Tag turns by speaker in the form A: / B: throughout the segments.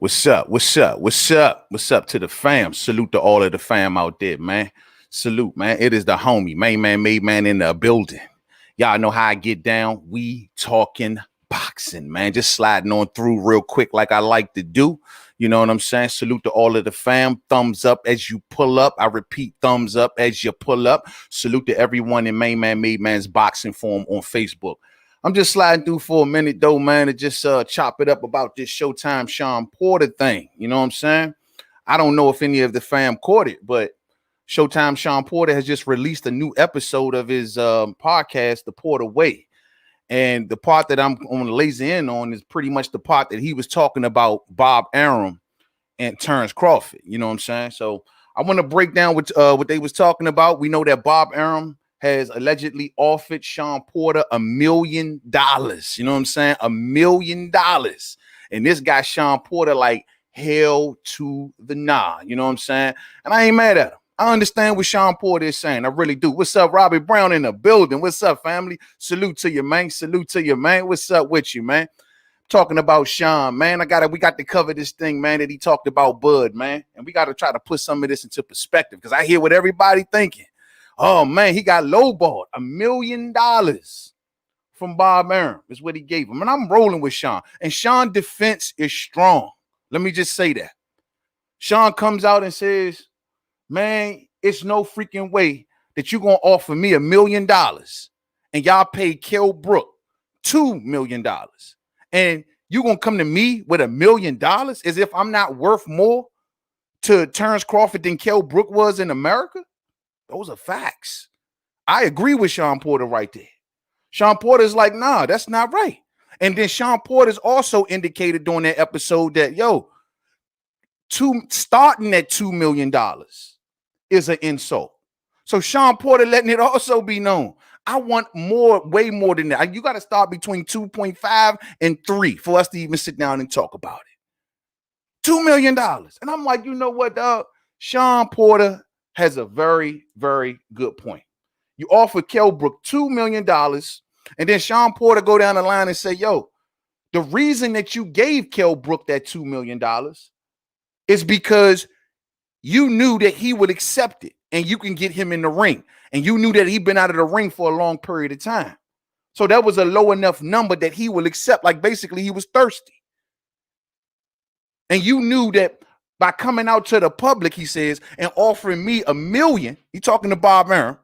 A: What's up? What's up? What's up? What's up to the fam? Salute to all of the fam out there, man. Salute, man. It is the homie, Mainman Mademan in the building. Y'all know how I get down. We talking boxing, man. Just sliding on through real quick like I like to do. You know what I'm saying? Salute to all of the fam. Thumbs up as you pull up. I repeat, thumbs up as you pull up. Salute to everyone in Mainman Mademan's boxing forum on Facebook. I'm just sliding through for a minute, though, man, to just chop it up about this Showtime Shawn Porter thing. You know what I'm saying? I don't know if any of the fam caught it, but Showtime Shawn Porter has just released a new episode of his podcast, The Porter Way. And the part that I'm going to laser in on is pretty much the part that he was talking about Bob Arum and Terence Crawford. You know what I'm saying? So I want to break down what they was talking about. We know that Bob Arum has allegedly offered Shawn Porter $1 million. You know what I'm saying? $1 million. And this guy, Shawn Porter, like hell to the nah. You know what I'm saying? And I ain't mad at him. I understand what Shawn Porter is saying. I really do. What's up, Robbie Brown in the building? What's up, family? Salute to you, man. Salute to you, man. What's up with you, man? Talking about Shawn, man. We got to cover this thing, man, that he talked about Bud, man. And we got to try to put some of this into perspective because I hear what everybody thinking. Oh, man, he got lowballed. $1 million from Bob Arum is what he gave him. And I'm rolling with Shawn. And Shawn's defense is strong. Let me just say that. Shawn comes out and says, man, it's no freaking way that you're going to offer me $1 million and y'all paid Kell Brook $2 million. And you're going to come to me with $1 million as if I'm not worth more to Terence Crawford than Kell Brook was in America? Those are facts. I agree with Shawn Porter right there. Shawn Porter's like, nah, that's not right. And then Shawn Porter's also indicated during that episode that, starting at $2 million is an insult. So Shawn Porter letting it also be known. I want more, way more than that. You got to start between 2.5 and 3 for us to even sit down and talk about it. $2 million. And I'm like, you know what, dog? Shawn Porter has a very, very good point. You offer Kell Brook $2 million, and then Shawn Porter go down the line and say, the reason that you gave Kell Brook that $2 million is because you knew that he would accept it and you can get him in the ring. And you knew that he'd been out of the ring for a long period of time. So that was a low enough number that he will accept. Like basically he was thirsty. And you knew that by coming out to the public, he says, and offering me $1 million, he talking to Bob Arum,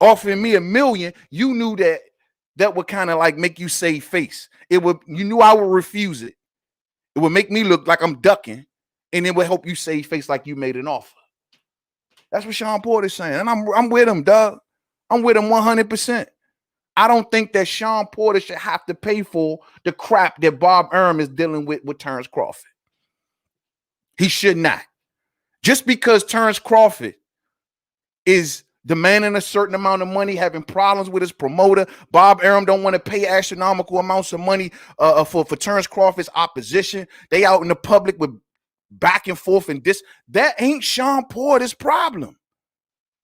A: offering me $1 million, you knew that would kind of like make you save face. You knew I would refuse it. It would make me look like I'm ducking, and it would help you save face like you made an offer. That's what Shawn Porter's saying. And I'm with him, dog. I'm with him 100%. I don't think that Shawn Porter should have to pay for the crap that Bob Arum is dealing with Terence Crawford. He should not. Just because Terence Crawford is demanding a certain amount of money, having problems with his promoter, Bob Arum don't want to pay astronomical amounts of money for Terence Crawford's opposition. They out in the public with back and forth and this. That ain't Shawn Porter's problem.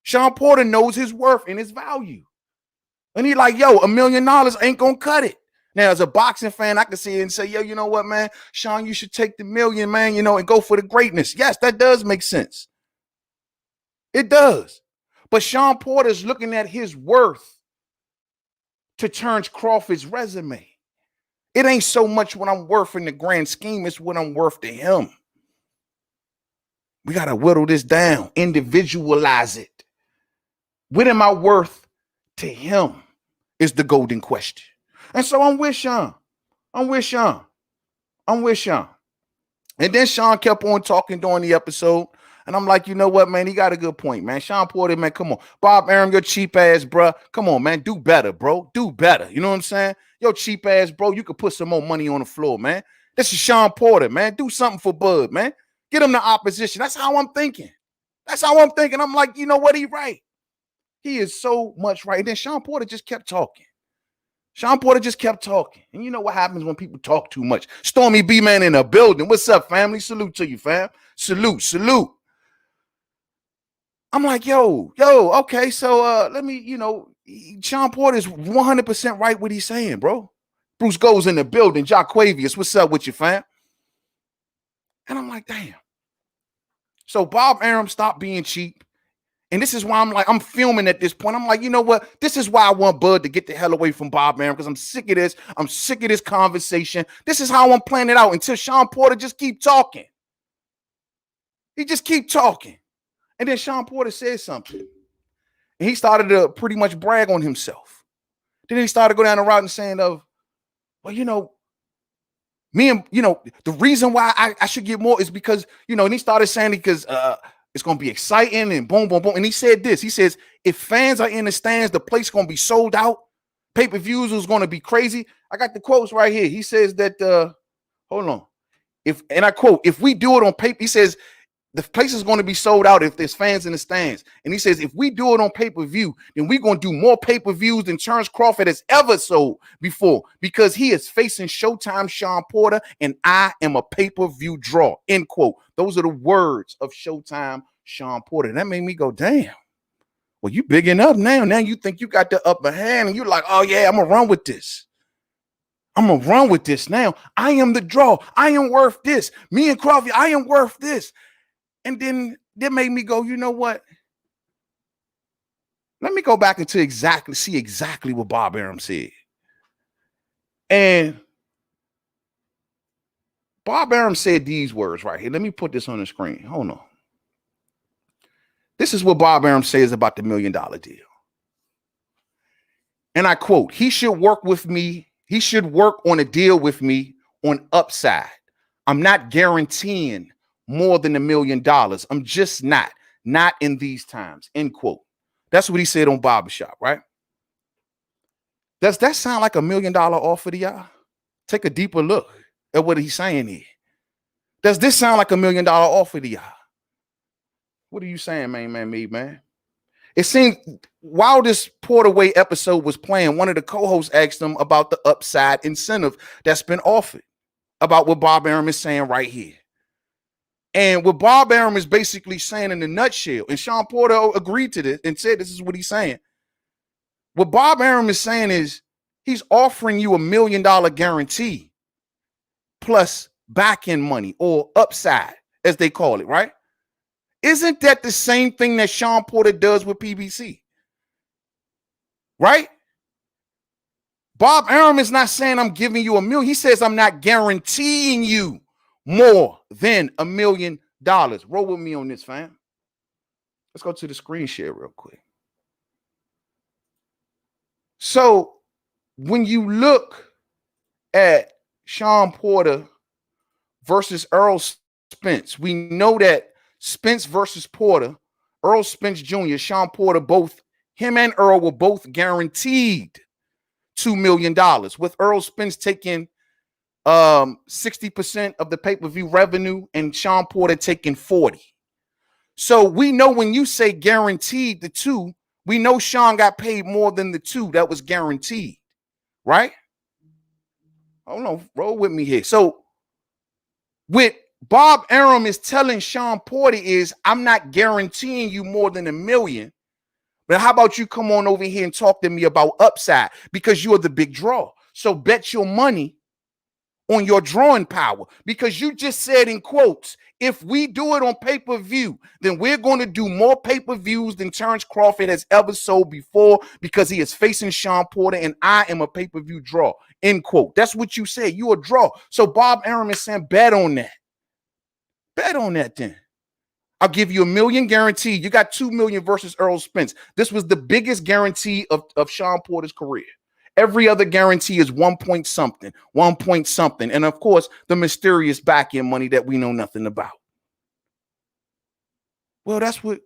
A: Shawn Porter knows his worth and his value. And he like, $1 million ain't gonna cut it. Now, as a boxing fan, I can see it and say, you know what, man? Shawn, you should take the $1 million, man, and go for the greatness. Yes, that does make sense. It does. But Shawn Porter's looking at his worth to Terence Crawford's resume. It ain't so much what I'm worth in the grand scheme, it's what I'm worth to him. We got to whittle this down, individualize it. What am I worth to him is the golden question. And so I'm with Shawn. And then Shawn kept on talking during the episode. And I'm like, you know what, man? He got a good point, man. Shawn Porter, man, come on. Bob Arum, your cheap ass, bro. Come on, man. Do better, bro. Do better. You know what I'm saying? Yo, cheap ass, bro. You could put some more money on the floor, man. This is Shawn Porter, man. Do something for Bud, man. Get him the opposition. That's how I'm thinking. I'm like, you know what? He right. He is so much right. And then Shawn Porter just kept talking. And you know what happens when people talk too much. Stormy B-Man in the building. What's up, family? Salute to you, fam. Salute. I'm like, okay, so let me, Shawn Porter is 100% right what he's saying, bro. Bruce goes in the building. Jaquavius, what's up with you, fam? And I'm like, damn. So Bob Arum stopped being cheap. And this is why I'm filming at this point. I'm like, you know what? This is why I want Bud to get the hell away from Bob Arum, because I'm sick of this. I'm sick of this conversation. This is how I'm planning it out until Shawn Porter just keep talking. He just keep talking. And then Shawn Porter said something. And he started to pretty much brag on himself. Then he started to go down the route and saying of, well, me and, the reason why I should get more is because, and he started saying because it's going to be exciting and boom, boom, boom. And he said this. He says, if fans are in the stands, the place going to be sold out. Pay-per-views is going to be crazy. I got the quotes right here. He says that, hold on. And I quote, if we do it on paper, he says, the place is going to be sold out if there's fans in the stands. And he says, if we do it on pay-per-view, then we're going to do more pay-per-views than Terence Crawford has ever sold before, because he is facing Showtime Shawn Porter, and I am a pay-per-view draw, end quote. Those are the words of Showtime Shawn Porter. And that made me go, damn. Well, you bigging up now. Now you think you got the upper hand, and you're like, oh, yeah, I'm going to run with this. I'm going to run with this now. I am the draw. I am worth this. Me and Crawford, I am worth this. And then that made me go, you know what? Let me go back into see exactly what Bob Arum said. And Bob Arum said these words right here. Let me put this on the screen. Hold on. This is what Bob Arum says about the $1 million deal. And I quote, he should work with me. He should work on a deal with me on upside. I'm not guaranteeing more than $1 million. I'm just not in these times, end quote. That's what he said on Barbershop, right? Does that sound like $1 million offer to y'all? Take a deeper look at what he's saying here. Does this sound like $1 million offer to y'all? What are you saying, Mainman Mademan? It seems while this Porterweight episode was playing, one of the co-hosts asked him about the upside incentive that's been offered, about what Bob Arum is saying right here. And what Bob Arum is basically saying in a nutshell, and Shawn Porter agreed to this and said this is what he's saying. What Bob Arum is saying is he's offering you $1 million guarantee plus back-end money, or upside, as they call it, right? Isn't that the same thing that Shawn Porter does with PBC? Right? Bob Arum is not saying I'm giving you $1 million. He says I'm not guaranteeing you more than $1 million. Roll with me on this, fam. Let's go to the screen share real quick. So when you look at Shawn Porter versus Earl Spence, we know that Spence versus Porter, Earl Spence Jr., Shawn Porter, both him and Earl were both guaranteed $2 million, with Earl Spence taking 60% of the pay-per-view revenue and Shawn Porter taking 40. So we know when you say guaranteed the two, we know Shawn got paid more than the two that was guaranteed, right? Hold on, roll with me here. So with Bob Arum is telling Shawn Porter is, I'm not guaranteeing you more than $1 million, but how about you come on over here and talk to me about upside, because you're the big draw. So bet your money on your drawing power, because you just said in quotes, if we do it on pay-per-view, then we're going to do more pay-per-views than Terence Crawford has ever sold before, because he is facing Shawn Porter and I am a pay-per-view draw, end quote. That's what you said. You a draw. So Bob Arum is saying bet on that. Bet on that then. I'll give you $1 million guaranteed. You got $2 million versus Earl Spence. This was the biggest guarantee of Shawn Porter's career. Every other guarantee is 1 point something. And of course, the mysterious back-end money that we know nothing about. Well, that's what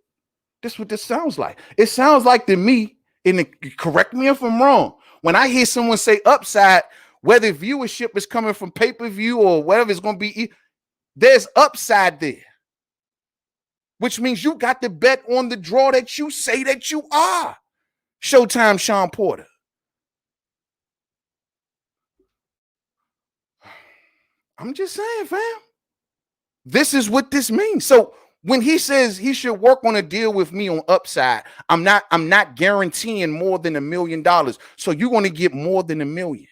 A: this sounds like. It sounds like to me, and correct me if I'm wrong, when I hear someone say upside, whether viewership is coming from pay-per-view or whatever it's going to be, there's upside there, which means you got to bet on the draw that you say that you are. Showtime Shawn Porter. I'm just saying, fam. This is what this means. So when he says he should work on a deal with me on upside, I'm not guaranteeing more than $1 million. So you're going to get more than $1 million.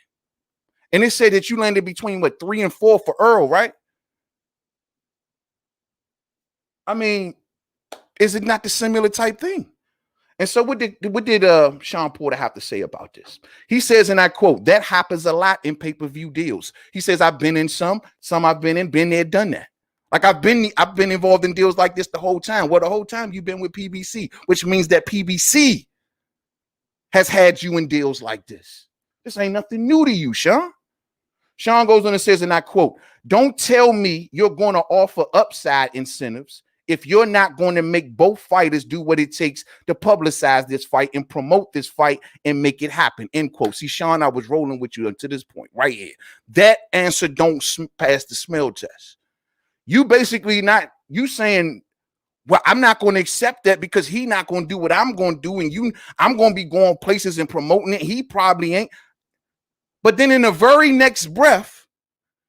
A: And it said that you landed between what, 3 and 4 for Earl, right? I mean, is it not the similar type thing? And so what did Shawn Porter have to say about this? He says, and I quote, that happens a lot in pay-per-view deals. He says, I've been in some I've been there, done that. Like I've been involved in deals like this the whole time. Well, the whole time you've been with PBC, which means that PBC has had you in deals like this. This ain't nothing new to you, Shawn. Shawn goes on and says, and I quote, don't tell me you're going to offer upside incentives if you're not going to make both fighters do what it takes to publicize this fight and promote this fight and make it happen, end quote. See, Shawn, I was rolling with you to this point right here. That answer don't pass the smell test. You basically you saying, well, I'm not going to accept that because he not going to do what I'm going to do, and I'm going to be going places and promoting it. He probably ain't. But then in the very next breath,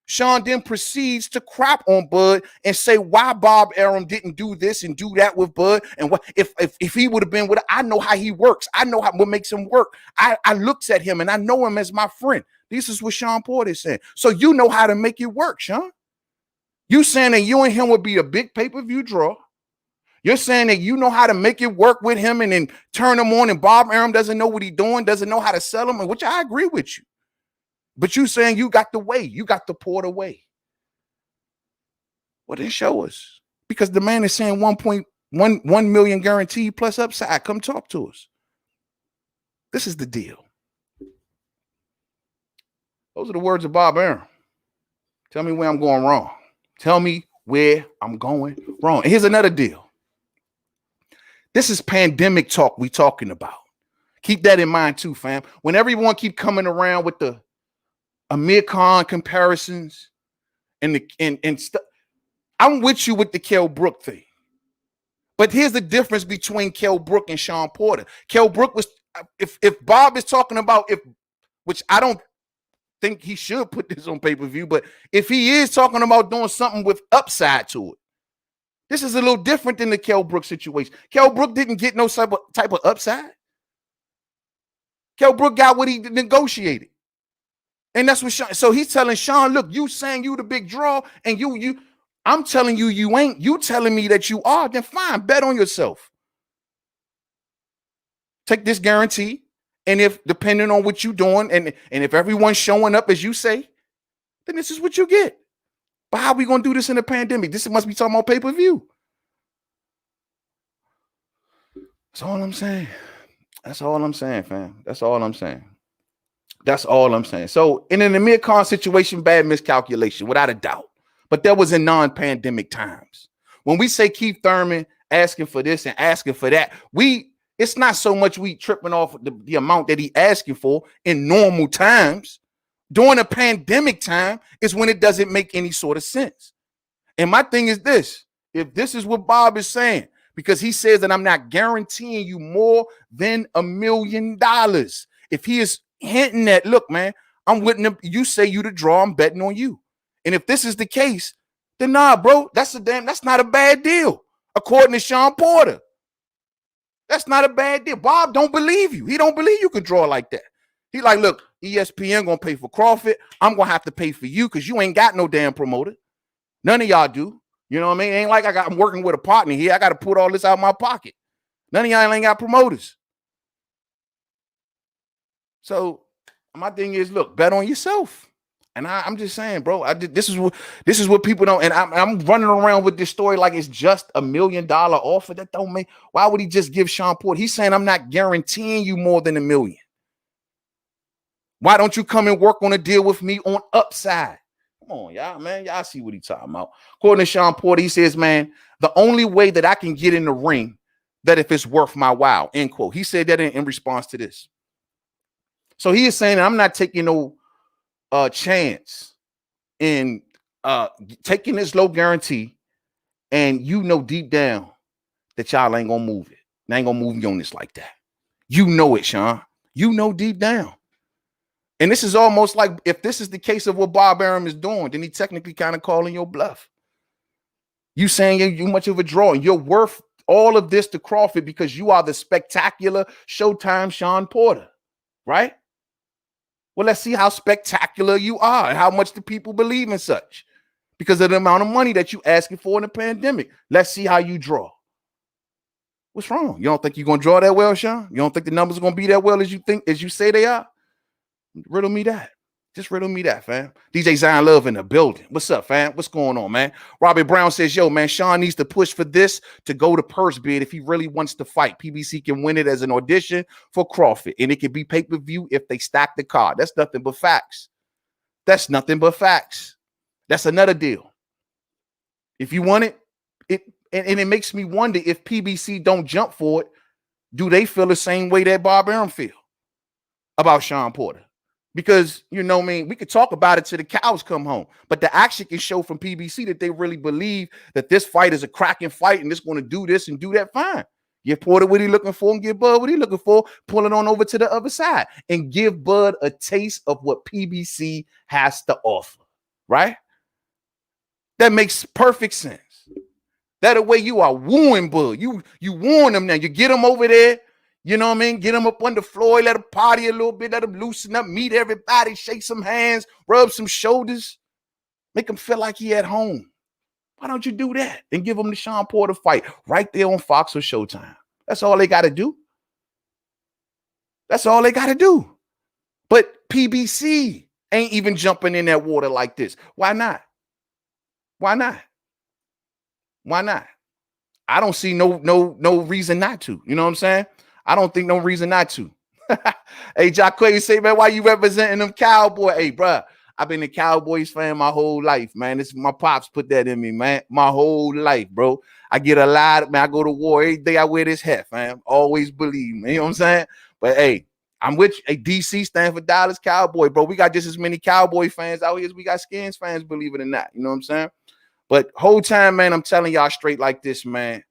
A: Shawn then proceeds to crap on Bud and say why Bob Arum didn't do this and do that with Bud, and what if he would have been with. I know how he works. I know what makes him work. I looks at him and I know him as my friend. This is what Shawn Porter is saying. So you know how to make it work, Shawn. You saying that you and him would be a big pay-per-view draw. You're saying that you know how to make it work with him and then turn him on, and Bob Arum doesn't know what he's doing, doesn't know how to sell him, which I agree with you. But you saying you got the way, you got the Porter way. Well, then show us. Because the man is saying 1.1 million guaranteed plus upside. Come talk to us. This is the deal. Those are the words of Bob Arum. Tell me where I'm going wrong. Tell me where I'm going wrong. And here's another deal. This is pandemic talk we talking about. Keep that in mind too, fam. When everyone keep coming around with the Amir Khan comparisons and stuff, I'm with you with the Kell Brook thing. But here's the difference between Kell Brook and Shawn Porter. Kell Brook was, if Bob is talking about, which I don't think he should put this on pay-per-view, but if he is talking about doing something with upside to it, this is a little different than the Kell Brook situation. Kell Brook didn't get no type of upside. Kell Brook got what he negotiated. And that's what Shawn, so he's telling Shawn, look, you saying you the big draw, and I'm telling you, you ain't. You telling me that you are, then fine, bet on yourself. Take this guarantee. And if, depending on what you're doing, and if everyone's showing up as you say, then this is what you get. But how are we going to do this in a pandemic? This must be talking about pay-per-view. That's all I'm saying. That's all I'm saying, fam. That's all I'm saying. That's all I'm saying. So in an Amir Khan situation, bad miscalculation, without a doubt. But that was in non-pandemic times. When we say Keith Thurman asking for this and asking for that, it's not so much we tripping off the amount that he asking for in normal times. During a pandemic time is when it doesn't make any sort of sense. And my thing is this, if this is what Bob is saying, because he says that I'm not guaranteeing you more than $1 million. If he is hinting at, look, man, I'm with him, you say you the draw, I'm betting on you. And if this is the case, then nah, bro, that's not a bad deal. According to Shawn Porter. That's not a bad deal. Bob don't believe you. He don't believe you can draw like that. He like, look, ESPN gonna pay for Crawford. I'm gonna have to pay for you because you ain't got no damn promoter. None of y'all do. You know what I mean? It ain't like I'm working with a partner here. I got to put all this out of my pocket. None of y'all ain't got promoters. So my thing is, look, bet on yourself. And I'm just saying, bro, this is what people don't. And I'm running around with this story like it's just $1 million offer. That don't make. Why would he just give Shawn Porter? He's saying I'm not guaranteeing you more than $1 million. Why don't you come and work on a deal with me on upside? Come on, y'all, man. Y'all see what he's talking about. According to Shawn Porter, he says, man, the only way that I can get in the ring, that if it's worth my while, end quote. He said that in response to this. So he is saying I'm not taking no chance in taking this low guarantee, and you know deep down that y'all ain't gonna move it. They ain't gonna move me on this like that. You know it, Shawn. You know deep down. And this is almost like, if this is the case of what Bob Arum is doing, then he technically kind of calling your bluff. You saying you're much of a draw, and you're worth all of this to Crawford because you are the spectacular Showtime Shawn Porter, right? Well, let's see how spectacular you are and how much the people believe in such. because of the amount of money that you asking for in the pandemic. Let's see how you draw. What's wrong? You don't think you're gonna draw that well, Shawn? You don't think the numbers are gonna be that well as you say they are? Riddle me that. Just riddle me that, fam. DJ Zion Love in the building. What's up, fam? What's going on, man? Robbie Brown says, yo, man, Shawn needs to push for this to go to purse bid if he really wants to fight. PBC can win it as an audition for Crawford, and it can be pay-per-view if they stack the card. That's nothing but facts. That's nothing but facts. That's another deal. If you want it, it makes me wonder if PBC don't jump for it, do they feel the same way that Bob Arum feel about Shawn Porter? Because, you know, I mean, we could talk about it till the cows come home, but the action can show from PBC that they really believe that this fight is a cracking fight and it's going to do this and do that. Fine. Give Porter what he's looking for and give Bud what he's looking for. Pull it on over to the other side and give Bud a taste of what PBC has to offer. Right? That makes perfect sense. That way you are wooing Bud. You wooing him now. You get him over there. You know what I mean? Get him up on the floor, let him party a little bit, let him loosen up, meet everybody, shake some hands, rub some shoulders, make him feel like he at home. Why don't you do that and give him the Shawn Porter fight right there on Fox or Showtime? That's all they got to do. That's all they got to do. But PBC ain't even jumping in that water like this. Why not? Why not? Why not? I don't see no reason not to. You know what I'm saying? I don't think no reason not to. Hey, Jacquay, say, man, why you representing them Cowboys? Hey, bro, I've been a Cowboys fan my whole life, man. This my pops put that in me, man. My whole life, bro. I get a lot, man. I go to war every day. I wear this hat, fam. Always believe me. You know what I'm saying? But hey, I'm with you. Hey, DC stand for Dallas Cowboy, bro. We got just as many Cowboy fans out here as we got Skins fans, believe it or not. You know what I'm saying? But whole time, man, I'm telling y'all straight like this, man.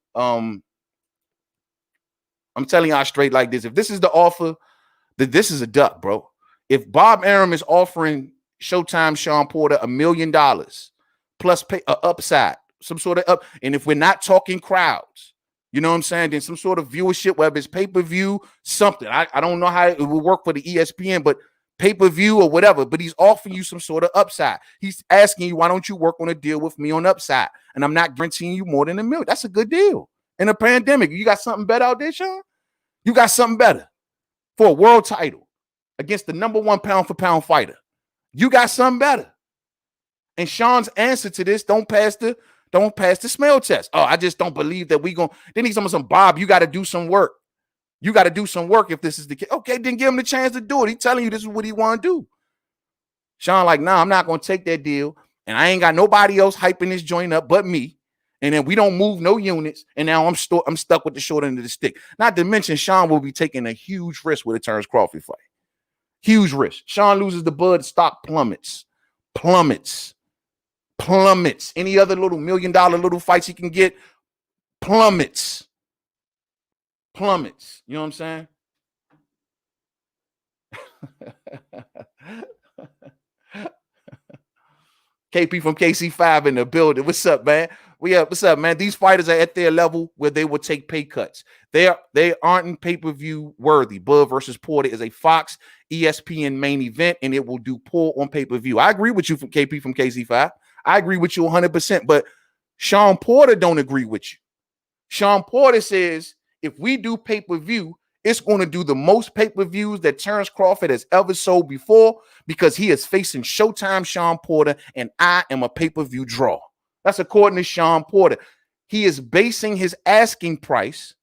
A: I'm telling y'all straight like this. If this is the offer, then this is a duck, bro. If Bob Arum is offering Showtime Shawn Porter $1 million plus pay upside, some sort of up, and if we're not talking crowds, you know what I'm saying, then some sort of viewership, whether it's pay-per-view, something. I don't know how it will work for the ESPN, but pay-per-view or whatever, but he's offering you some sort of upside. He's asking you, why don't you work on a deal with me on upside? And I'm not guaranteeing you more than $1 million. That's a good deal. In a pandemic, you got something better out there, Shawn? You got something better for a world title against the #1 pound-for-pound fighter. You got something better. And Shawn's answer to this, don't pass the smell test. Oh, I just don't believe that we going to. Then he's some Bob, you got to do some work. You got to do some work if this is the case. Okay, then give him the chance to do it. He's telling you this is what he want to do. Shawn like, nah, I'm not going to take that deal. And I ain't got nobody else hyping this joint up but me. And then we don't move no units. And now I'm stuck with the short end of the stick. Not to mention Shawn will be taking a huge risk with a Terence Crawford fight. Huge risk. Shawn loses the Bud, stock plummets. Plummets. Any other little $1 million little fights he can get, plummets. You know what I'm saying? KP from KC5 in the building. What's up, man? What's up, man? These fighters are at their level where they will take pay cuts. They aren't pay-per-view worthy. Bud versus Porter is a Fox ESPN main event, and it will do poor on pay-per-view. I agree with you from KP from KC5. I agree with you 100%, but Shawn Porter don't agree with you. Shawn Porter says if we do pay-per-view, it's going to do the most pay-per-views that Terence Crawford has ever sold before because he is facing Showtime Shawn Porter, and I am a pay-per-view draw. That's according to Shawn Porter. He is basing his asking price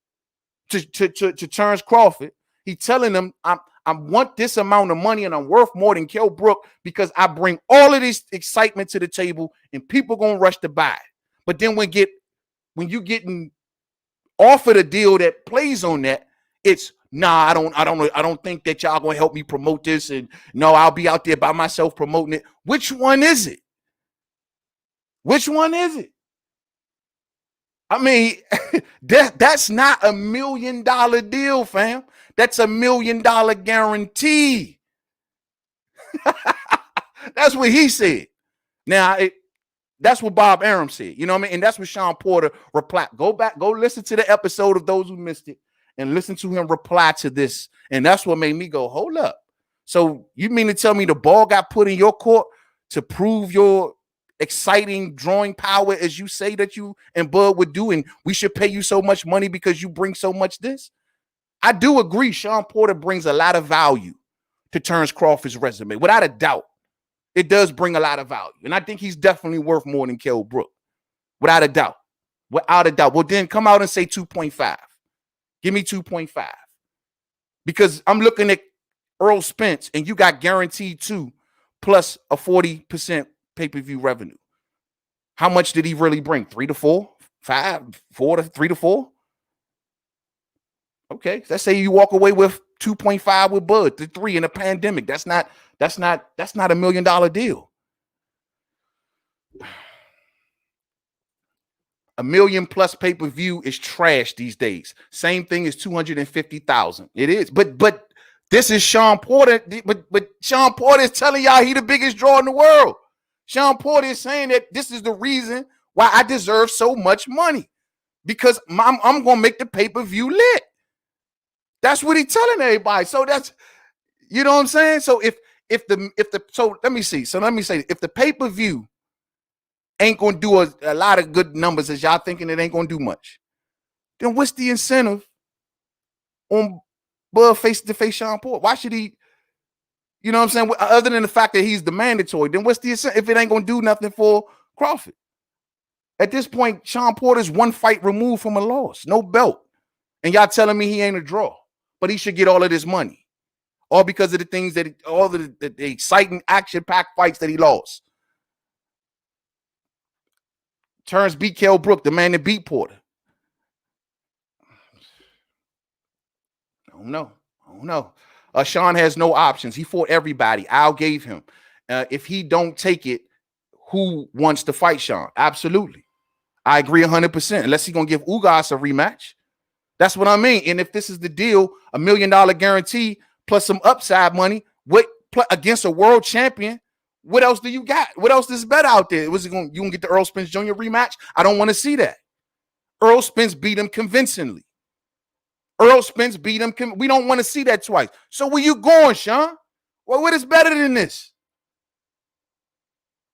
A: to Terence Crawford. He's telling him, I want this amount of money and I'm worth more than Kell Brook because I bring all of this excitement to the table and people going to rush to buy it. But then when you getting offered a deal that plays on that, it's nah, I don't think that y'all gonna help me promote this, and no, I'll be out there by myself promoting it. Which one is it? Which one is it? I mean, that's not $1 million deal, fam. That's $1 million guarantee. That's what he said. Now, that's what Bob Arum said. You know what I mean? And that's what Shawn Porter replied. Go back, go listen to the episode of those who missed it and listen to him reply to this. And that's what made me go, hold up. So you mean to tell me the ball got put in your court to prove your exciting drawing power as you say that you and Bud would do, and we should pay you so much money because you bring so much this. I do agree Shawn Porter brings a lot of value to Terence Crawford's resume. Without a doubt, it does bring a lot of value. And I think he's definitely worth more than Kell Brook. Without a doubt. Without a doubt. Well, then come out and say 2.5. Give me 2.5. Because I'm looking at Errol Spence, and you got guaranteed 2 plus a 40% pay-per-view revenue. How much did he really bring? 3 to 4? 5? 4 to 3 to 4? Okay, let's say you walk away with 2.5 with Bud, to 3 in a pandemic. That's not $1 million deal. $1 million plus pay-per-view is trash these days. Same thing as 250,000. It is, but this is Shawn Porter. But Shawn Porter is telling y'all he the biggest draw in the world. Shawn Porter is saying that this is the reason why I deserve so much money, because I'm gonna make the pay-per-view lit. That's what he's telling everybody. So that's, you know what I'm saying? So let me say, if the pay-per-view ain't gonna do a lot of good numbers as y'all thinking it ain't gonna do much, then what's the incentive on Bud face-to-face Shawn Porter? Why should he, you know what I'm saying? Other than the fact that he's the mandatory, then what's the incentive if it ain't gonna do nothing for Crawford? At this point, Shawn Porter's 1 fight removed from a loss, no belt. And y'all telling me he ain't a draw, but he should get all of this money. All because of the things that, all the exciting action-packed fights that he lost. Terence beat Kell Brook, the man that beat Porter. I don't know. Shawn has no options. He fought everybody. Al gave him. If he don't take it, who wants to fight Shawn? Absolutely. I agree 100%. Unless he's going to give Ugas a rematch. That's what I mean. And if this is the deal, $1 million guarantee plus some upside money against a world champion, what else do you got? What else is better out there? You going to get the Errol Spence Jr. rematch? I don't want to see that. Errol Spence beat him convincingly. Errol Spence beat him. We don't want to see that twice. So where you going, Shawn? Well, what is better than this?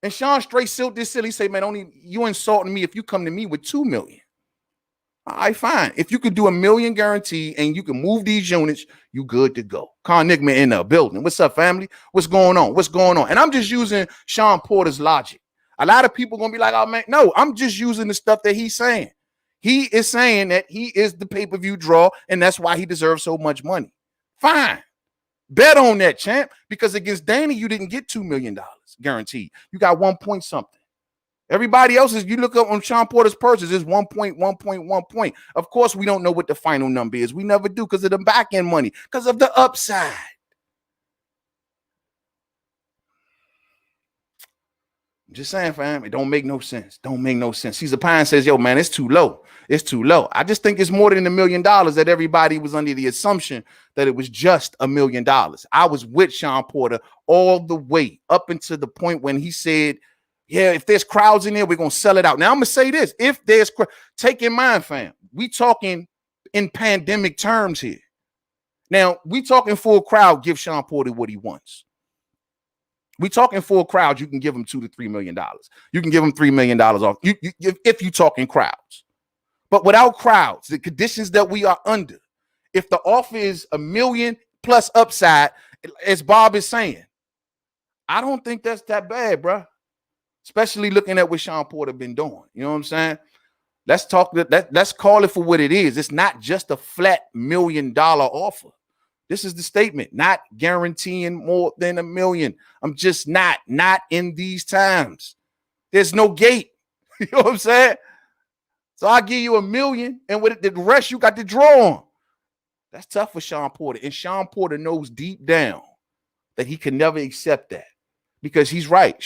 A: And Shawn straight silked this silly. Say, man, only you insulting me if you come to me with 2 million. All right, fine. If you could do $1 million guarantee and you can move these units, you good to go. Con Nickman in the building. What's up, family? What's going on? What's going on? And I'm just using Shawn Porter's logic. A lot of people gonna be like, oh man, no, I'm just using the stuff that he's saying. He is saying that he is the pay-per-view draw, and that's why he deserves so much money. Fine. Bet on that, champ, because against Danny, you didn't get $2 million guaranteed. You got 1 point something. Everybody else is, you look up on Shawn Porter's purses, is 1 point. Of course, we don't know what the final number is. We never do because of the back end money, because of the upside. I'm just saying, fam, it don't make no sense. Don't make no sense. Caesar Pine says, yo, man, it's too low. It's too low. I just think it's more than $1 million that everybody was under the assumption that it was just $1 million. I was with Shawn Porter all the way up until the point when he said, yeah, if there's crowds in there, we're going to sell it out. Now, I'm going to say this. If there's, take in mind, fam, we talking in pandemic terms here. Now, we talking full crowd, give Shawn Porter what he wants. We talking full crowd, you can give him $2 to $3 million. You can give him $3 million off if you talking crowds. But without crowds, the conditions that we are under, if the offer is $1 million plus upside, as Bob is saying, I don't think that's that bad, bro. Especially looking at what Shawn Porter been doing. You know what I'm saying? Let's talk. Let's call it for what it is. It's not just a flat $1 million offer. This is the statement. Not guaranteeing more than $1 million. I'm just not in these times. There's no gate. You know what I'm saying? So I give you $1 million, and with the rest you got to draw on. That's tough for Shawn Porter. And Shawn Porter knows deep down that he can never accept that, because he's right.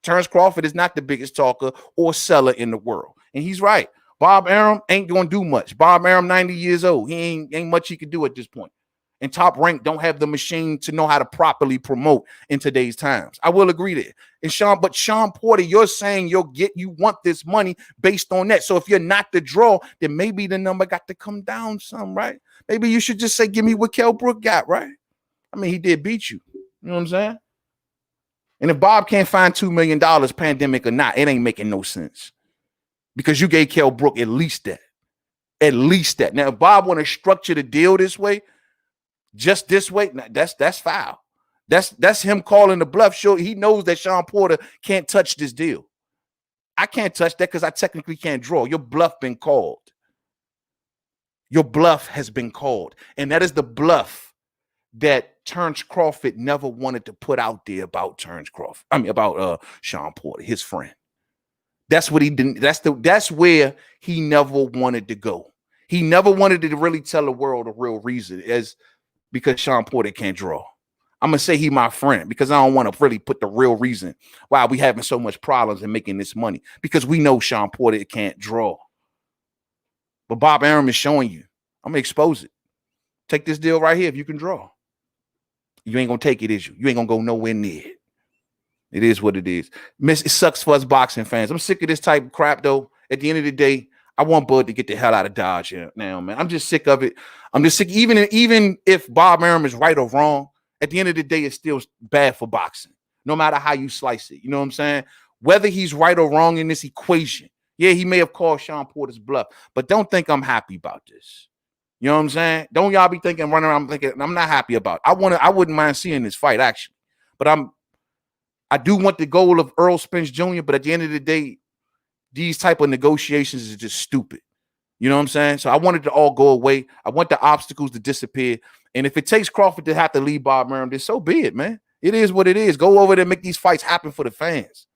A: Terence Crawford is not the biggest talker or seller in the world. And he's right. Bob Arum ain't going to do much. Bob Arum, 90 years old. He ain't much he could do at this point. And Top Rank don't have the machine to know how to properly promote in today's times. I will agree there. And Shawn Porter, you're saying you want this money based on that. So if you're not the draw, then maybe the number got to come down some, right? Maybe you should just say, give me what Kell Brook got, right? I mean, he did beat you. You know what I'm saying? And if Bob can't find $2 million, pandemic or not, it ain't making no sense. Because you gave Kell Brook at least that. At least that. Now, if Bob want to structure the deal this way, just this way, that's foul. That's him calling the bluff. Sure, he knows that Shawn Porter can't touch this deal. I can't touch that because I technically can't draw. Your bluff been called. Your bluff has been called. And that is the bluff that Terence Crawford never wanted to put out there about Terence Crawford. I mean, about Shawn Porter, his friend. That's what he didn't. That's where he never wanted to go. He never wanted to really tell the world the real reason is because Shawn Porter can't draw. I'm gonna say he my friend because I don't want to really put the real reason why we having so much problems in making this money, because we know Shawn Porter can't draw. But Bob Arum is showing you. I'm gonna expose it. Take this deal right here if you can draw. You ain't gonna take it, is you? You ain't gonna go nowhere near it. It is what it is. It sucks for us boxing fans. I'm sick of this type of crap, though. At the end of the day, I want Bud to get the hell out of Dodge here now, man. I'm just sick of it. I'm just sick. Even if Bob Arum is right or wrong, at the end of the day, it's still bad for boxing, no matter how you slice it. You know what I'm saying? Whether he's right or wrong in this equation, yeah, he may have called Shawn Porter's bluff, but don't think I'm happy about this. You know what I'm saying? Don't y'all be thinking, running around thinking I'm not happy about it. I wouldn't mind seeing this fight, actually. But I do want the goal of Earl Spence Jr., but at the end of the day, these type of negotiations is just stupid. You know what I'm saying? So I want it to all go away. I want the obstacles to disappear. And if it takes Crawford to have to leave Bob Arum, then so be it, man. It is what it is. Go over there and make these fights happen for the fans.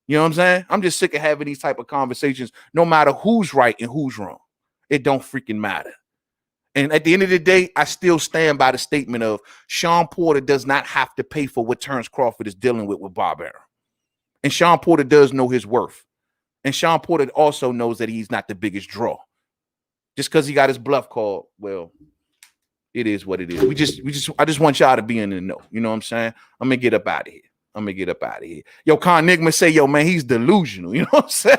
A: You know what I'm saying? I'm just sick of having these type of conversations, no matter who's right and who's wrong. It don't freaking matter. And at the end of the day, I still stand by the statement of Shawn Porter does not have to pay for what Terence Crawford is dealing with Bob Arum. And Shawn Porter does know his worth. And Shawn Porter also knows that he's not the biggest draw. Just because he got his bluff called, well, it is what it is. I just want y'all to be in the know. You know what I'm saying? I'm gonna get up out of here. Yo, Con Nigma say, yo, man, he's delusional. You know what I'm saying?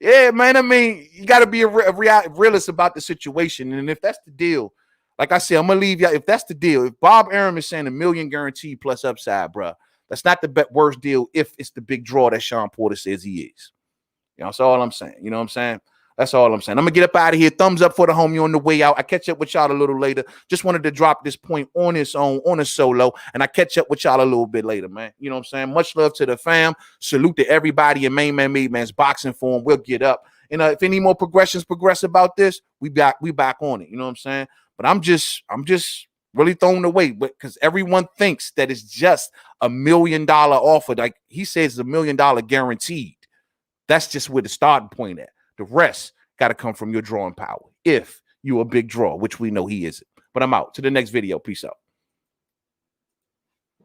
A: Yeah, man. I mean, you got to be a realist about the situation. And if that's the deal, like I said, I'm going to leave y'all. If that's the deal, if Bob Arum is saying $1 million guaranteed plus upside, bro, that's not the worst deal if it's the big draw that Shawn Porter says he is. You know, that's all I'm saying. You know what I'm saying? That's all I'm saying. I'm going to get up out of here. Thumbs up for the homie on the way out. I catch up with y'all a little later. Just wanted to drop this point on its own, on a solo, and I catch up with y'all a little bit later, man. You know what I'm saying? Much love to the fam. Salute to everybody in Mainman Mademan's boxing form. We'll get up. And if any more progress about this, we back on it. You know what I'm saying? But I'm just really thrown away because everyone thinks that it's just $1 million offer. Like he says, $1 million guaranteed. That's just where the starting point at. The rest got to come from your drawing power if you're a big draw, which we know he isn't. But I'm out. To the next video. Peace out.